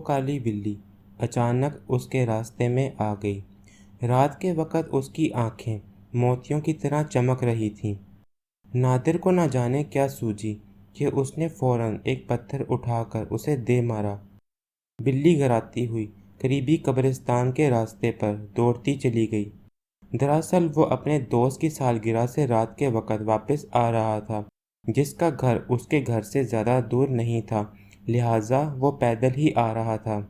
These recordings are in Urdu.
کالی بلی اچانک اس کے راستے میں آ گئی۔ رات کے وقت اس کی آنکھیں موتیوں کی طرح چمک رہی تھیں۔ نادر کو نہ جانے کیا سوجی کہ اس نے فوراً ایک پتھر اٹھا کر اسے دے مارا۔ بلی گھراتی ہوئی قریبی قبرستان کے راستے پر دوڑتی چلی گئی۔ دراصل وہ اپنے دوست کی سالگرہ سے رات کے وقت واپس آ رہا تھا، جس کا گھر اس کے گھر سے زیادہ دور نہیں تھا، لہٰذا وہ پیدل ہی آ رہا تھا۔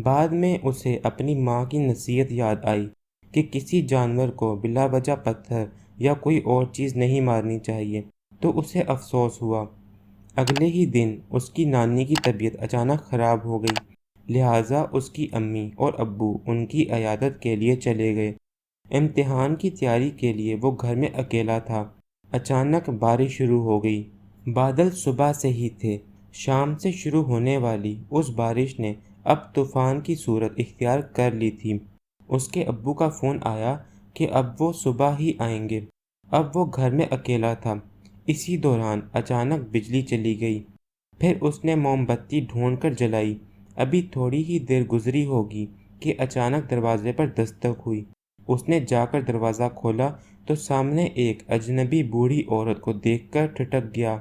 بعد میں اسے اپنی ماں کی نصیحت یاد آئی کہ کسی جانور کو بلا وجہ پتھر یا کوئی اور چیز نہیں مارنی چاہیے، تو اسے افسوس ہوا۔ اگلے ہی دن اس کی نانی کی طبیعت اچانک خراب ہو گئی، لہٰذا اس کی امی اور ابو ان کی عیادت کے لیے چلے گئے۔ امتحان کی تیاری کے لیے وہ گھر میں اکیلا تھا۔ اچانک بارش شروع ہو گئی۔ بادل صبح سے ہی تھے۔ شام سے شروع ہونے والی اس بارش نے اب طوفان کی صورت اختیار کر لی تھی۔ اس کے ابو کا فون آیا کہ اب وہ صبح ہی آئیں گے۔ اب وہ گھر میں اکیلا تھا۔ اسی دوران اچانک بجلی چلی گئی۔ پھر اس نے موم بتی ڈھونڈ کر جلائی۔ ابھی تھوڑی ہی دیر گزری ہوگی کہ اچانک دروازے پر دستک ہوئی۔ اس نے جا کر دروازہ کھولا تو سامنے ایک اجنبی بوڑھی عورت کو دیکھ کر ٹھٹک گیا۔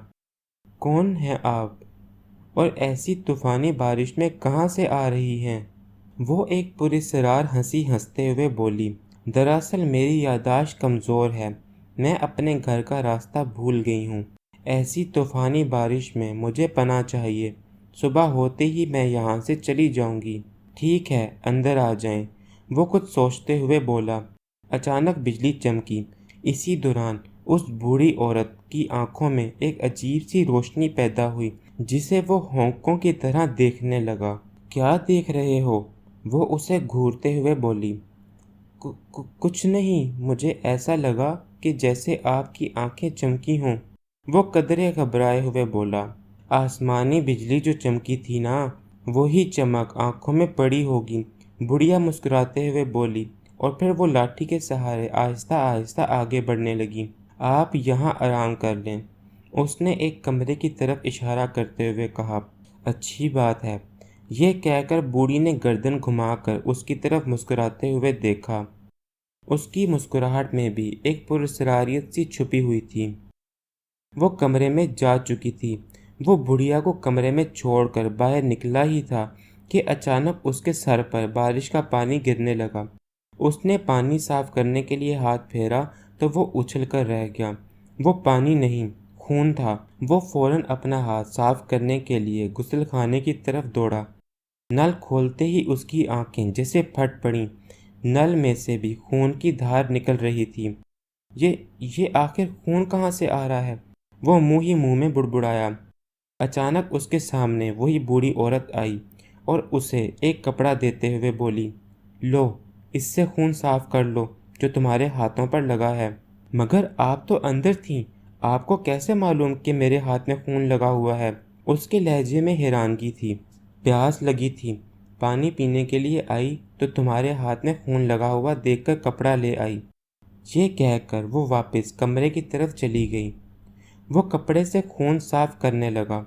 کون ہیں آپ؟ اور ایسی طوفانی بارش میں کہاں سے آ رہی ہیں؟ وہ ایک پراسرار ہنسی ہنستے ہوئے بولی، دراصل میری یادداشت کمزور ہے، میں اپنے گھر کا راستہ بھول گئی ہوں۔ ایسی طوفانی بارش میں مجھے پناہ چاہیے۔ صبح ہوتے ہی میں یہاں سے چلی جاؤں گی۔ ٹھیک ہے، اندر آ جائیں، وہ کچھ سوچتے ہوئے بولا۔ اچانک بجلی چمکی۔ اسی دوران اس بوڑھی عورت کی آنکھوں میں ایک عجیب سی روشنی پیدا ہوئی، جسے وہ ہونکوں کی طرح دیکھنے لگا۔ کیا دیکھ رہے ہو؟ وہ اسے گھورتے ہوئے بولی۔ کچھ نہیں، مجھے ایسا لگا کہ جیسے آپ کی آنکھیں چمکی ہوں۔ وہ قدرے گھبرائے ہوئے بولا، آسمانی بجلی جو چمکی تھی نا، وہی چمک آنکھوں میں پڑی ہوگی۔ بڑھیا مسکراتے ہوئے بولی اور پھر وہ لاٹھی کے سہارے آہستہ آہستہ آگے بڑھنے لگی۔ آپ یہاں آرام کر لیں، اس نے ایک کمرے کی طرف اشارہ کرتے ہوئے کہا۔ اچھی بات ہے، یہ کہہ کر بوڑھی نے گردن گھما کر اس کی طرف مسکراتے ہوئے دیکھا۔ اس کی مسکراہٹ میں بھی ایک پراسراریت سی چھپی ہوئی تھی۔ وہ کمرے میں جا چکی تھی۔ وہ بڑھیا کو کمرے میں چھوڑ کر باہر نکلا ہی تھا کہ اچانک اس کے سر پر بارش کا پانی گرنے لگا۔ اس نے پانی صاف کرنے کے لیے ہاتھ پھیرا تو وہ اچھل کر رہ گیا۔ وہ پانی نہیں، خون تھا۔ وہ فوراً اپنا ہاتھ صاف کرنے کے لیے غسل خانے کی طرف دوڑا۔ نل کھولتے ہی اس کی آنکھیں جیسے پھٹ پڑیں۔ نل میں سے بھی خون کی دھار نکل رہی تھی۔ یہ آخر خون کہاں سے آ رہا ہے؟ وہ منہ ہی منہ میں بڑبڑایا۔ اچانک اس کے سامنے وہی بوڑھی عورت آئی اور اسے ایک کپڑا دیتے ہوئے بولی، لو، اس سے خون صاف کر لو جو تمہارے ہاتھوں پر لگا ہے۔ مگر آپ تو اندر تھیں، آپ کو کیسے معلوم کہ میرے ہاتھ میں خون لگا ہوا ہے؟ اس کے لہجے میں حیرانگی تھی۔ پیاس لگی تھی، پانی پینے کے لیے آئی تو تمہارے ہاتھ میں خون لگا ہوا دیکھ کر کپڑا لے آئی۔ یہ کہہ کر وہ واپس کمرے کی طرف چلی گئی۔ وہ کپڑے سے خون صاف کرنے لگا۔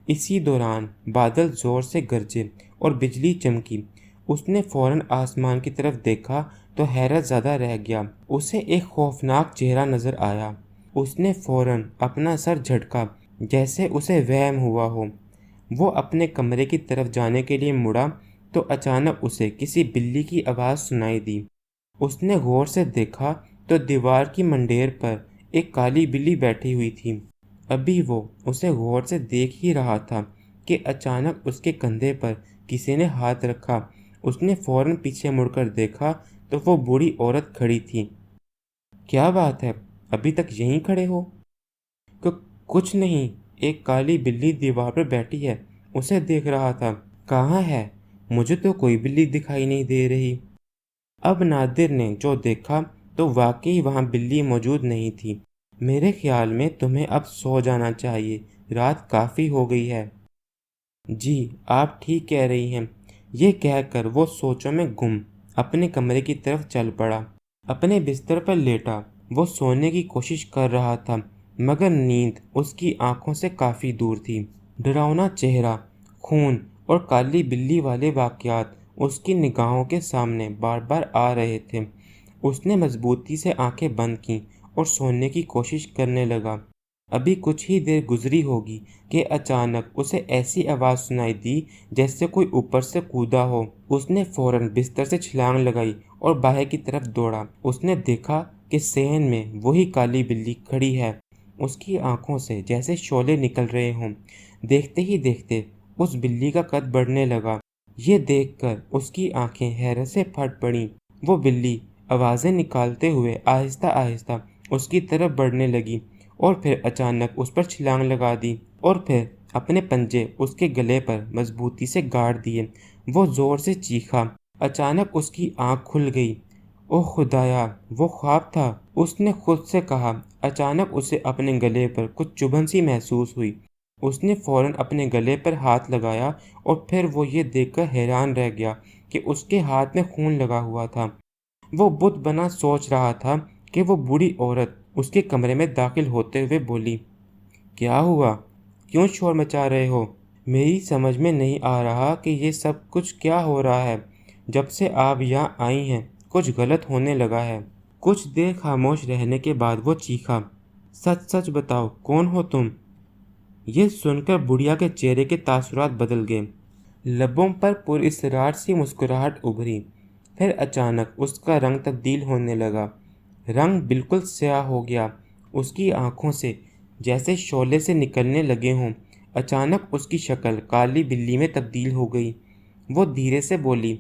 اسی دوران بادل زور سے گرجے اور بجلی چمکی۔ اس نے فوراً آسمان کی طرف دیکھا تو حیرت زدہ رہ گیا۔ اسے ایک خوفناک چہرہ نظر آیا۔ اس نے فوراً اپنا سر جھٹکا جیسے اسے وہم ہوا ہو۔ وہ اپنے کمرے کی طرف جانے کے لیے مڑا تو اچانک اسے کسی بلی کی آواز سنائی دی۔ اس نے غور سے دیکھا تو دیوار کی منڈیر پر ایک کالی بلی بیٹھی ہوئی تھی۔ ابھی وہ اسے غور سے دیکھ ہی رہا تھا کہ اچانک اس کے کندھے پر کسی نے ہاتھ رکھا۔ اس نے فوراً پیچھے مڑ کر دیکھا تو وہ بوڑھی عورت کھڑی تھی۔ کیا بات ہے، ابھی تک یہیں کھڑے ہو؟ کچھ نہیں، ایک کالی بلی دیوار پر بیٹھی ہے، اسے دیکھ رہا تھا۔ کہاں ہے؟ مجھے تو کوئی بلی دکھائی نہیں دے رہی۔ اب نادر نے جو دیکھا تو واقعی وہاں بلی موجود نہیں تھی۔ میرے خیال میں تمہیں اب سو جانا چاہیے، رات کافی ہو گئی ہے۔ جی، آپ ٹھیک کہہ رہی ہیں، یہ کہہ کر وہ سوچوں میں گم اپنے کمرے کی طرف چل پڑا۔ اپنے بستر پر لیٹا وہ سونے کی کوشش کر رہا تھا، مگر نیند اس کی آنکھوں سے کافی دور تھی۔ ڈراؤنا چہرہ، خون اور کالی بلی والے واقعات اس کی نگاہوں کے سامنے بار بار آ رہے تھے۔ اس نے مضبوطی سے آنکھیں بند کیں اور سونے کی کوشش کرنے لگا۔ ابھی کچھ ہی دیر گزری ہوگی کہ اچانک اسے ایسی آواز سنائی دی جیسے کوئی اوپر سے کودا ہو۔ اس نے فوراً بستر سے چھلانگ لگائی اور باہر کی طرف دوڑا۔ اس نے دیکھا کہ صحن میں وہی کالی بلی کھڑی ہے، اس کی آنکھوں سے جیسے شعلے نکل رہے ہوں۔ دیکھتے ہی دیکھتے اس بلی کا قد بڑھنے لگا۔ یہ دیکھ کر اس کی آنکھیں حیرت سے پھٹ پڑیں۔ وہ بلی آوازیں نکالتے ہوئے آہستہ آہستہ اس کی طرف بڑھنے لگی اور پھر اچانک اس پر چھلانگ لگا دی اور پھر اپنے پنجے اس کے گلے پر مضبوطی سے گاڑ دیے۔ وہ زور سے چیخا۔ اچانک اس کی آنکھ کھل گئی۔ اوہ خدایا، وہ خواب تھا، اس نے خود سے کہا۔ اچانک اسے اپنے گلے پر کچھ چبھن سی محسوس ہوئی۔ اس نے فوراً اپنے گلے پر ہاتھ لگایا اور پھر وہ یہ دیکھ کر حیران رہ گیا کہ اس کے ہاتھ میں خون لگا ہوا تھا۔ وہ بت بنا سوچ رہا تھا کہ وہ بوڑھی عورت اس کے کمرے میں داخل ہوتے ہوئے بولی، کیا ہوا؟ کیوں شور مچا رہے ہو؟ میری سمجھ میں نہیں آ رہا کہ یہ سب کچھ کیا ہو رہا ہے۔ جب سے آپ یہاں آئی ہیں کچھ غلط ہونے لگا ہے۔ کچھ دیر خاموش رہنے کے بعد وہ چیخا، سچ سچ بتاؤ، کون ہو تم؟ یہ سن کر بڑھیا کے چہرے کے تاثرات بدل گئے۔ لبوں پر پراسرار سی مسکراہٹ ابھری۔ پھر اچانک اس کا رنگ تبدیل ہونے لگا۔ رنگ بالکل سیاہ ہو گیا۔ اس کی آنکھوں سے جیسے شعلے سے نکلنے لگے ہوں۔ اچانک اس کی شکل کالی بلی میں تبدیل ہو گئی۔ وہ دھیرے سے بولی،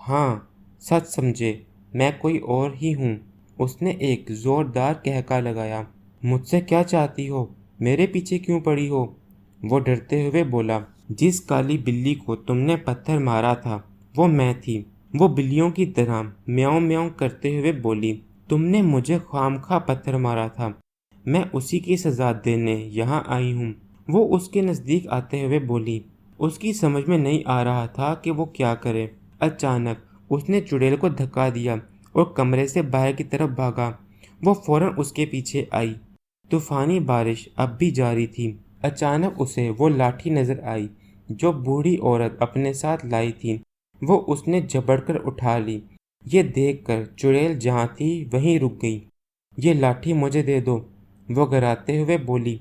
ہاں سچ سمجھے، میں کوئی اور ہی ہوں۔ اس نے ایک زوردار قہقہ لگایا۔ مجھ سے کیا چاہتی ہو؟ میرے پیچھے کیوں پڑی ہو؟ وہ ڈرتے ہوئے بولا، جس کالی بلی کو تم نے پتھر مارا تھا وہ میں تھی۔ وہ بلیوں کی طرح میاؤں میاؤں کرتے ہوئے بولی، تم نے مجھے خام خواہ پتھر مارا تھا، میں اسی کی سزا دینے یہاں آئی ہوں۔ وہ اس کے نزدیک آتے ہوئے بولی۔ اس کی سمجھ میں نہیں آ رہا تھا کہ وہ کیا کرے۔ اچانک اس نے چڑیل کو دھکا دیا اور کمرے سے باہر کی طرف بھاگا۔ وہ فوراً اس کے پیچھے آئی۔ طوفانی بارش اب بھی جاری تھی۔ اچانک اسے وہ لاٹھی نظر آئی جو بوڑھی عورت اپنے ساتھ لائی تھی۔ وہ اس نے جھپٹ کر اٹھا لی۔ یہ دیکھ کر چڑیل جہاں تھی وہیں رک گئی۔ یہ لاٹھی مجھے دے دو، وہ گراتے ہوئے بولی۔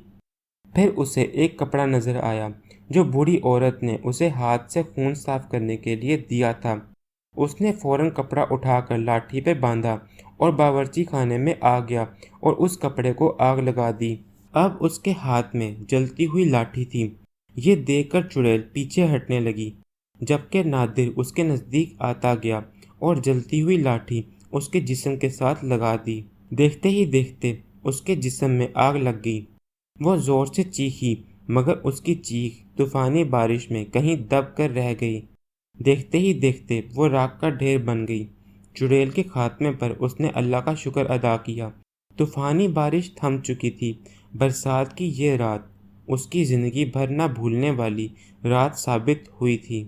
پھر اسے ایک کپڑا نظر آیا جو بوڑھی عورت نے اسے ہاتھ سے خون صاف کرنے کے لیے دیا تھا۔ اس نے فوراً کپڑا اٹھا کر لاٹھی پہ باندھا اور باورچی خانے میں آ گیا اور اس کپڑے کو آگ لگا دی۔ اب اس کے ہاتھ میں جلتی ہوئی لاٹھی تھی۔ یہ دیکھ کر چڑیل پیچھے ہٹنے لگی، جبکہ نادر اس کے نزدیک آتا گیا اور جلتی ہوئی لاٹھی اس کے جسم کے ساتھ لگا دی۔ دیکھتے ہی دیکھتے اس کے جسم میں آگ لگ گئی۔ وہ زور سے چیخی مگر اس کی چیخ طوفانی بارش میں کہیں دب کر رہ گئی۔ دیکھتے ہی دیکھتے وہ راکھ کا ڈھیر بن گئی۔ چڑیل کے خاتمے پر اس نے اللہ کا شکر ادا کیا۔ طوفانی بارش تھم چکی تھی۔ برسات کی یہ رات اس کی زندگی بھر نہ بھولنے والی رات ثابت ہوئی تھی۔